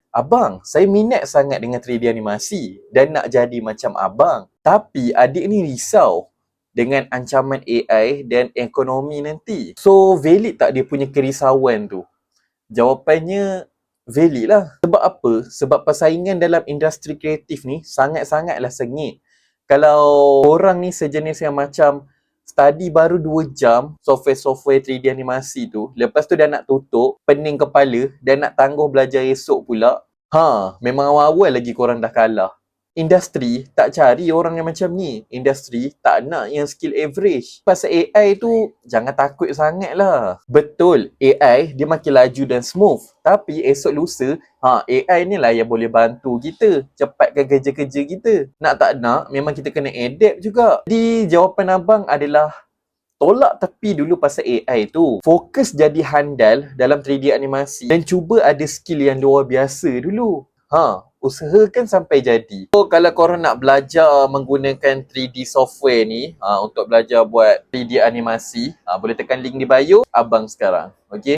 Abang, saya minat sangat dengan 3D animasi dan nak jadi macam abang. Tapi adik ni risau dengan ancaman AI dan ekonomi nanti. So, valid tak dia punya kerisauan tu? Jawapannya valid lah. Sebab apa? Sebab persaingan dalam industri kreatif ni sangat-sangatlah sengit. Kalau orang ni sejenis yang macam study baru 2 jam software-software 3D animasi tu, lepas tu dah nak tutup, pening kepala dan nak tangguh belajar esok pula, memang awal-awal lagi korang dah kalah. Industri tak cari orang yang macam ni. Industri tak nak yang skill average. Pasal AI tu, jangan takut sangat lah. Betul, AI dia makin laju dan smooth. Tapi esok lusa, AI ni lah yang boleh bantu kita cepatkan kerja-kerja kita. Nak tak nak, memang kita kena adapt juga. Jadi, jawapan abang adalah tolak tepi dulu pasal AI tu. Fokus jadi handal dalam 3D animasi dan cuba ada skill yang luar biasa dulu. Usahakan sampai jadi. So, kalau korang nak belajar menggunakan 3D software ni, untuk belajar buat 3D animasi, boleh tekan link di bio abang sekarang. Okay?